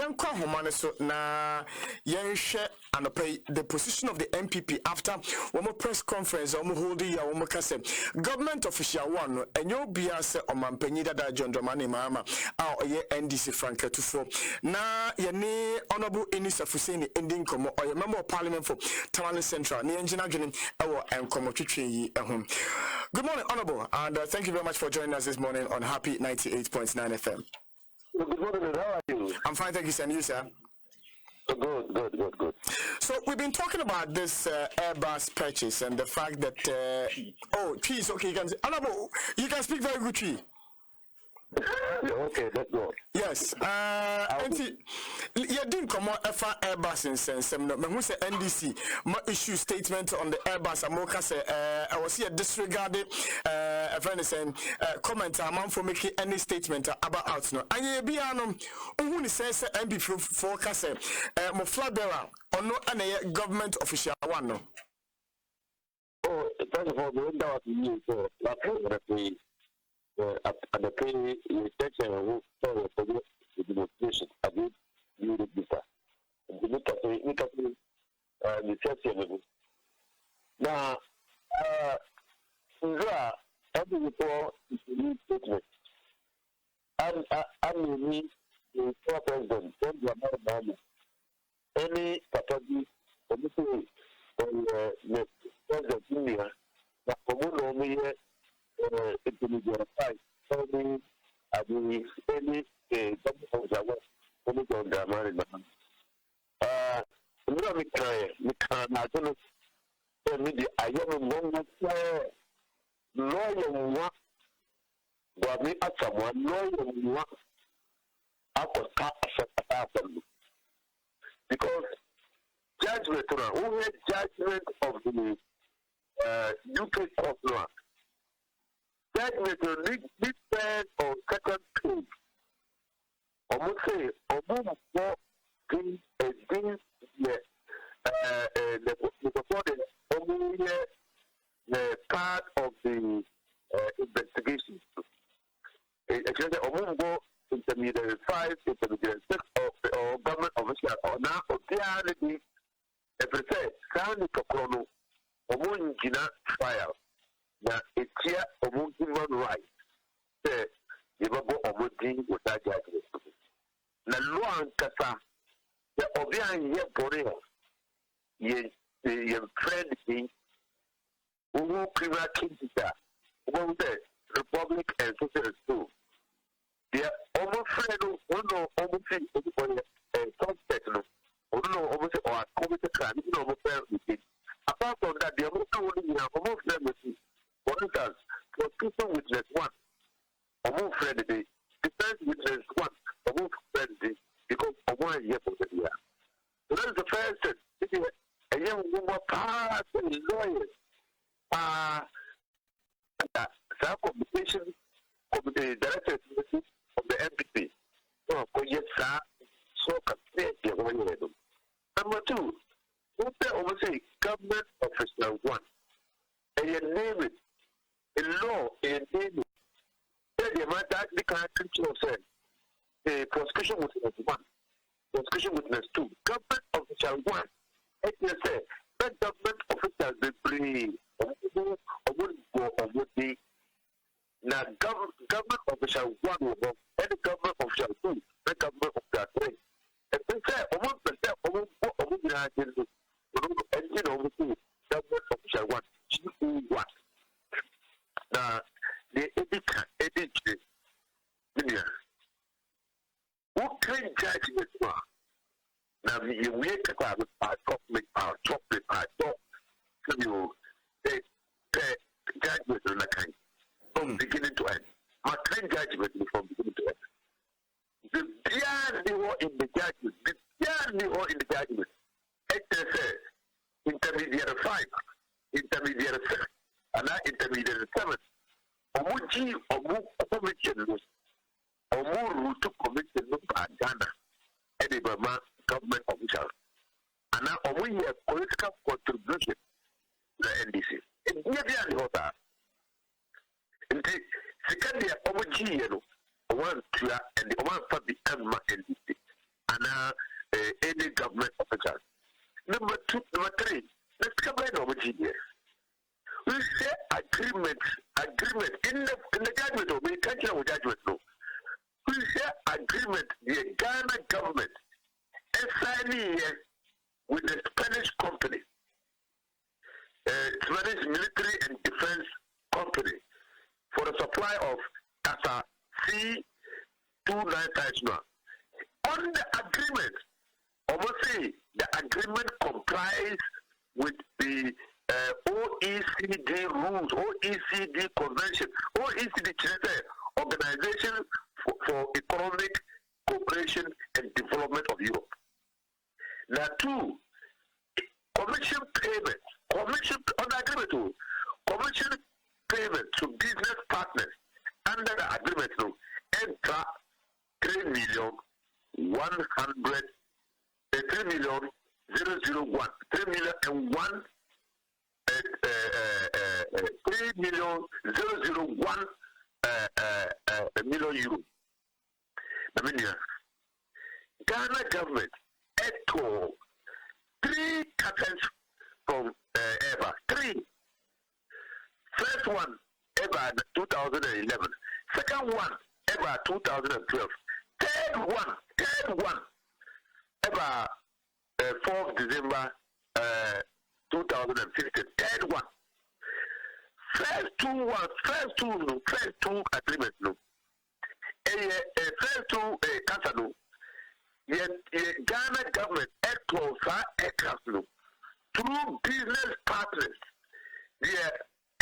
Yankwa Homane so na Yanshe and the position of the MPP after one press conference holding ya kase government official one and you'll be as on Mampenida da John Dramani Mahama or ye NDC Frank for na ye Honorable Inusah Fuseini ending come or your member of parliament for Tamale Central ni engineer our and come home. Good morning, Honorable, and thank you very much for joining us this morning on Happy 98.9 FM. Good morning, how are you? I'm fine, thank you, sir. And you, sir? Good. So we've been talking about this Airbus purchase and the fact that Trees, okay, you can say, Honorable, you can speak very good, Tree. Okay, let's go. Yes. You didn't come out Airbus in sense. Who say NDC issue statement on the Airbus. Amoka say I was here disregarded. A friend is saying comment amount for making any statement about out no. And you be who says MP forecast mo flag bearer or no any government official one no. Oh, first of all, the window of you so at the pay section who for the demonstration against you the visa. The section now every report is a new statement. And the four president, Mahama, any strategy for the president India, that for only intermediary five, only at the any government of the only on the American. We can't media. I am lawyer but me as someone lawyer because judgment who had judgment of the UK court law. Judgment will need third or second case. I would say, although more things the part of the investigation. Actually, Intermediary 5, Intermediary 6, or government official, or now, or the everything, Sandy Cocono, or Gina file. Now, it's here, or human rights. Say, you will go over with that judgment. Now, Luan Kasa, the Obian Yeporea, your friend, who criminal kingdom, who the Republic and Socialist too. They are almost friend who know almost everybody suspect, who know almost or committed crime, you know, almost. Apart from that, they are almost friendly. For instance, prosecution witness one, almost friendly. Defense witness one, almost friendly, because of 1 year for the year. So that is the first thing. A young woman passed lawyers. Some communication of the director of the MPP. So, yes, sir. So, number two, who say government official one. And you name it. In law, and name it. Tell them that the country said the prosecution witness one, prosecution witness two, government official one. It is said that government officials they bring. Now, government official one will go, and the government official two, the government of that way. If they say, almost the same, almost government official one, one. Now, the edit, who can judge this one? Now, you wake up with our chocolate, our dog, so you judgment on the kind from beginning to end. My kind judgment from beginning to end. The beyond the war in the judgment, HSA, Intermediary 5, Intermediary 6, and now Intermediary 7. Omuji, Omu commission, Omu route commission, Ghana, and the Burma government officials. And now Omu here political contribution to the NDC. And here the second year, Omuji, one, two, and the one for the NDC. and any government officials. Number three, let's come by over here. We say agreement in the judgment of we can't hear judgment no. We say agreement the Ghana government is signing with the Spanish company, Spanish military and defense company for the supply of Casa C-295. On the agreement, obviously the agreement complies with the OECD rules, OECD convention, OECD Organization for Economic Cooperation and Development of Europe. Now, two, commission payments, commission on the agreement, commission payments to business partners under the agreement to enter 3,001 million euro. I mean, Ghana government echo 3 patents from Airbus. 3. First one, Airbus 2011. Second one, Airbus 2012. Third one, Airbus 4th December 2015. Third one. First two agreements no. First two cancer no. Ghana government echo aircraft no. Through business partners, the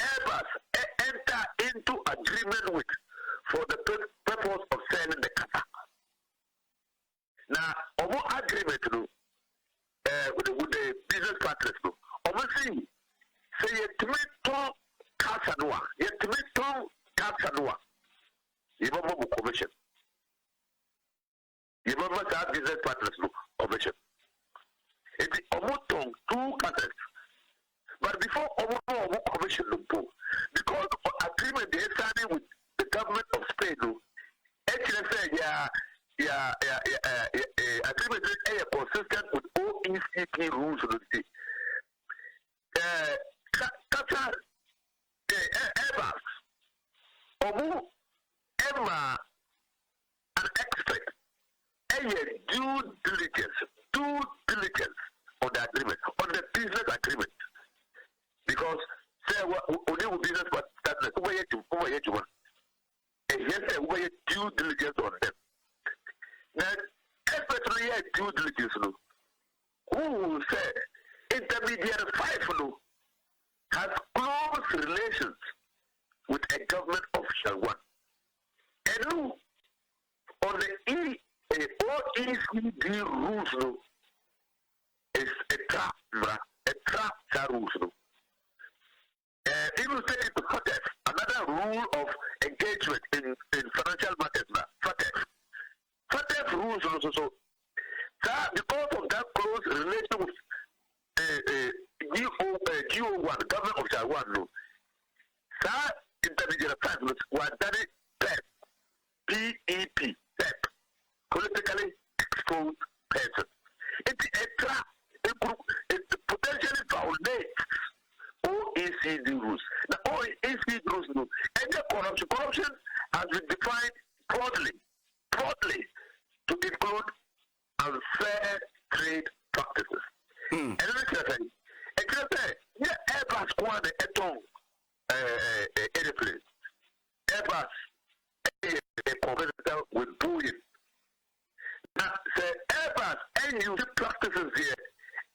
Airbus enter into agreement with for the purpose of selling the car. Now, our agreement no, with the business partners no, obviously, say tomato Casanova, you remember commission. You remember that business partners no commission. It's almost 2 countries. But before our commission no, because of agreement they signed with the government of Spain no, actually say agreement is consistent with OECD rules of the state. Qatar Airbus Emma an expert due diligence on the agreement, on the business agreement. Because say only business partners over here to one. And yes, over here due diligence on them. Now especially due diligence no. Who will say Intermediary 5 no has close relations with a government official one. And no, on the OECD rules no, is a trap rules no. If you take it to FATF, another rule of engagement in financial markets now, FATF rules also so because of that close relation with GO1, government of Taiwan, no. That intermediary partners were done PEP, politically exposed person. It's a trap. It potentially violates OECD rules. The OECD rules, no. And the corruption has been defined broadly to include unfair trade practices. And then Airbus squad airplane. Airbus a competitor with Boeing. Now say Airbus and use practices here.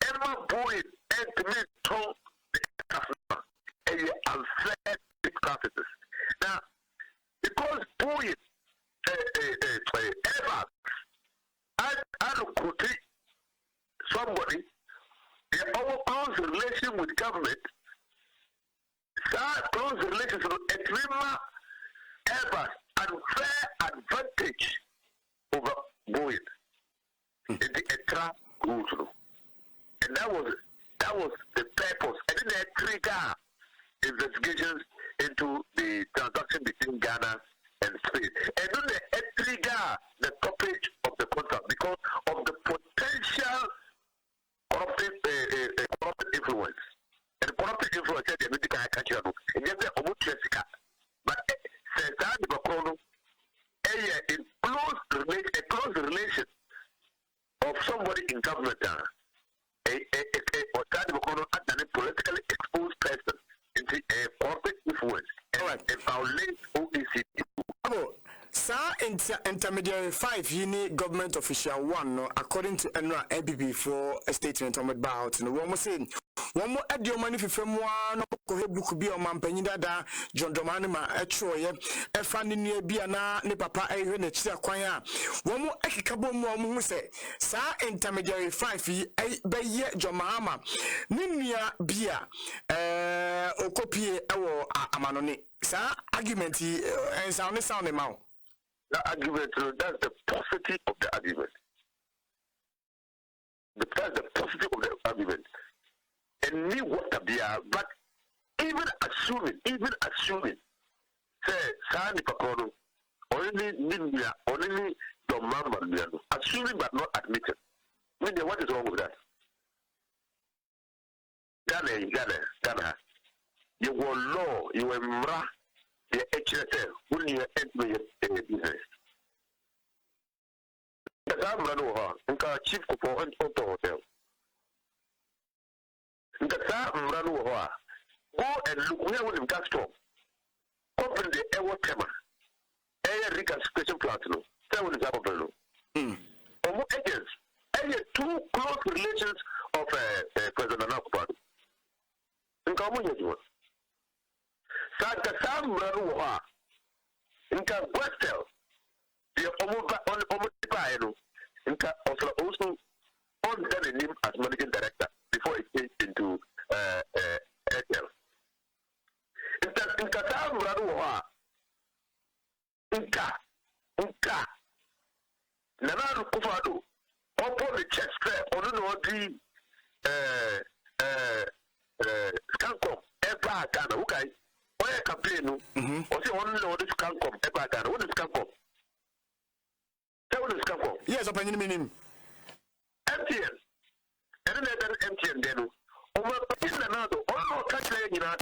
Emma Boeing and to me told the customer unfair trade practices. Now because Boeing Airbus I could take somebody our close relation with government, that close relations with Etrima Airbus unfair advantage over Boeing in the Etra rules. And that was the purpose. And then they trigger investigations into the transaction between Ghana and Spain. And then they trigger the topic of the contract because of the potential corrupted influence. And corrupted influence is the medical country. And yet, the Omutresica. But says that the Bacono, a close relation of somebody in government, or a politically exposed person into a corporate influence and violate OECD. Intermediary 5 yini government official 1 no according to NRA ABB for a statement on about no one say one more adio money for no ko book bi o mampanyi dada John Domani ma etwoye e fa ne nua bi ana ne papa ehwe na kira kwan a one more ekikabo mu o mu se sa intermediary 5 yi be ye John Mahama ne nua bi a okopie ewo amanone sa argument yi sound ma the argument, that's the positive of the argument. That's the positive of the argument. And me what be but even assuming, say, Sani Pakono, only Nimbia, only the Mamba, assuming but not admitted. Meaning, what is wrong with that? Ghana. You were law, you were mra. The HSL, when you enter your business. The Zamrano, and chief for an auto hotel. The Zamrano, go and look where with gas storm. Open the air tema. Air regasification plant, no. Tell with the Zababelo. Or agents. Air two close relations of President Nakubadu. And come on, Saka Samra Inka Westel, the Omotipa, Inka also on the name as managing director before it changed into Airtel. Inka Samra Inka Nana Kufado, upon the chest on the Scancom, Ever Ghana, okay. Why campaign? Or say only know this can come ever Ghana. What is can come? Tell what is can come. Yes, upon your meaning. MTN. And then MTN then. Over in another, all country in that.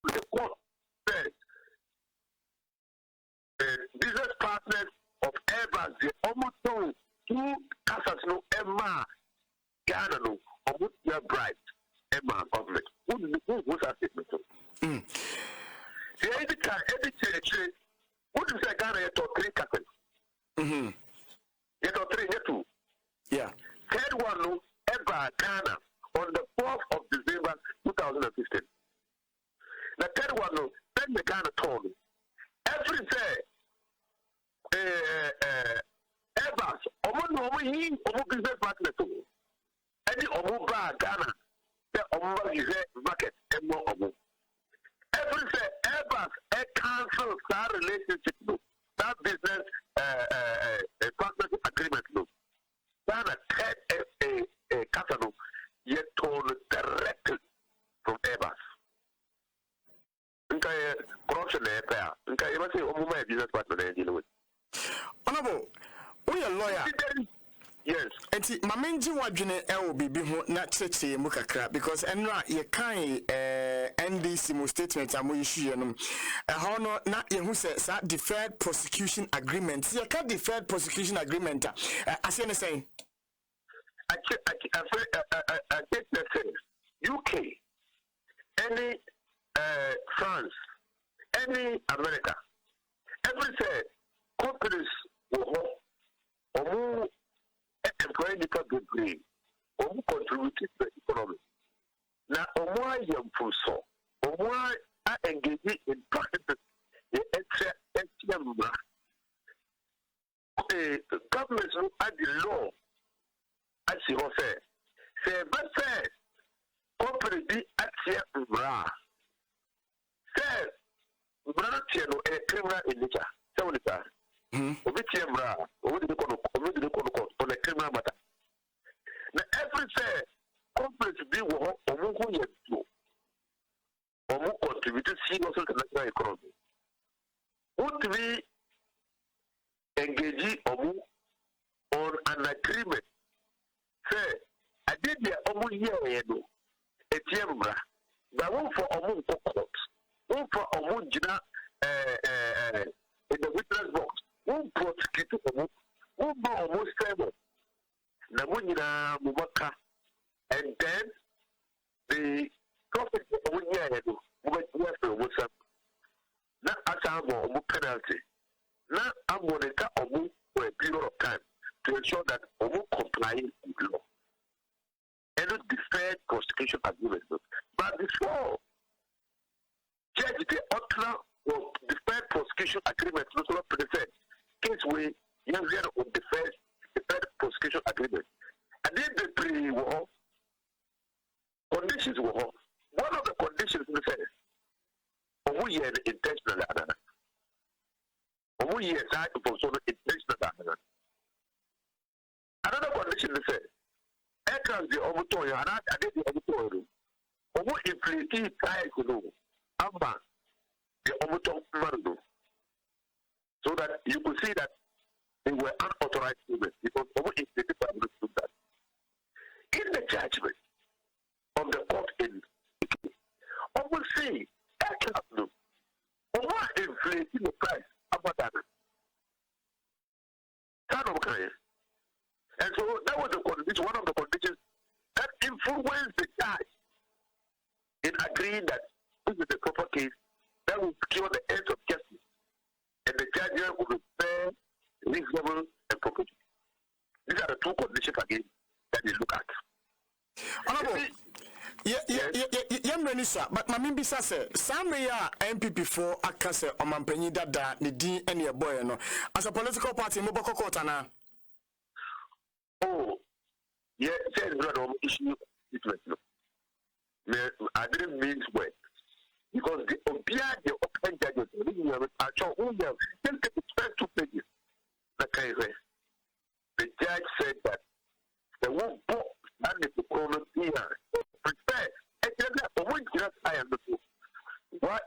The court said business partners of Airbus, they almost told two casas no Emma Ghana no almost their bribed Emma government. Who's that statement? The every church, what is that Ghana to 3 casas? Yet or 3, yet 2. Yeah. Third one no ever Ghana on the 4th of December 2015. The third one, no, then the Ghana told every day, Airbus, Omo business partner to any Omo Ghana, the Omo is a market, and more Omo. Every day, Airbus, a cancel that relationship, that business partnership agreement, Ghana had a catalog yet told directly from Airbus. Corruption there. You must say, my business partner dealing with. Honorable, we are lawyer. Yes. And my main wadwene LBB na cheche mukakra because enra ye kan NDC mo statement amo issue no how no na ye hu say deferred prosecution agreement ye ka deferred prosecution agreement ase ne say I take the UK any France any America. Every say companies will employ the degree, contribute to the economy. Now, why you so? Why I engage in practices? The extra governments look at the law. As you say, but say, company be at here, say, brother, a criminal in nature. So, Obitiamra, over the court on a criminal matter. Now, every say, companies be what or more contribute to the national economy. Would we engage on an agreement? Say, I did the almost year, a tiambra, but one for almost court, one for almost in the witness box, one prosecute one almost stable. Namunina Mubaka, and then the profit of 1 year ago, what's up? Not as I'm a penalty. Now I'm going to cut a move for a period of time to ensure that we will comply with law. And not deferred prosecution agreement. But before, Judge the ultra or deferred prosecution agreement, not so present. Case where you have deferred prosecution agreement. And then the pre-war conditions were one of the conditions we said, we had intentional. We had intentional. Another condition we said, aircraft the overtoy, and I did the overtoy. Omo inflate price amba the overtoy so that you could see that they were unauthorized payments because Omo inflated price understood that. In the judgment of the court in Omo say aircraft no Omo inflating the price about that. And so that was the condition, one of the conditions that influenced the judge in agreeing that this is the proper case that will secure the ends of justice. And the judge will be fair, reasonable, and proportionate. These are the two conditions again that they look at. Honorable, Inusah, but my Bisa say, Samria MPP4 Akase Omampeni Dada, Nidi, and your boy, no. As a political party, Moboko Kotana. Oh, yeah, says brother, issue I didn't mean well. Because the Obia, the open judges, just get the first 2 pages. The judge said that the one book and the problem here prepare. I am the book. What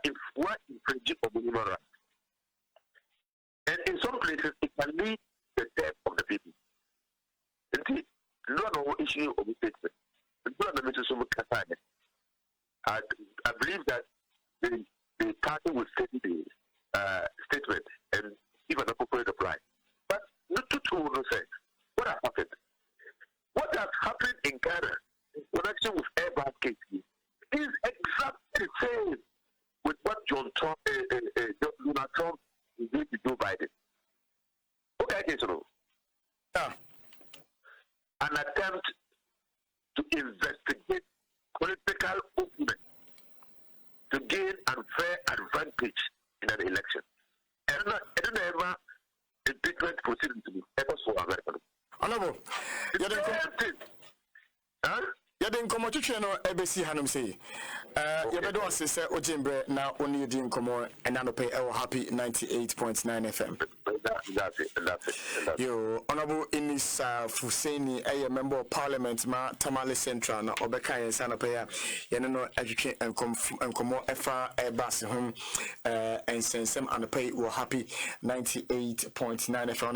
infringing of human rights? And in some places, it can lead the death of the people. Indeed, no issue of the statement. I believe that the party will study the statement and give an appropriate reply. But not to say what has happened. What has happened in Ghana in connection with Airbus case is exactly the same with what Donald Trump is going to do Biden. Okay, so an attempt to investigate political opponents to gain unfair advantage in an election. And I don't ever impeachment proceedings to be ever for America. Honorable, you didn't come to channel ABC Hanum say. You better say Ojimbre now only didn't come on and now pay our happy 98.9 FM. That's it. You Honorable Inusah Fuseini, a member of Parliament, Ma Tamale Central, na Obeka and Sanapaya, Yanano educate and come FR Airbus home and send some and pay will happy 98.9 FM.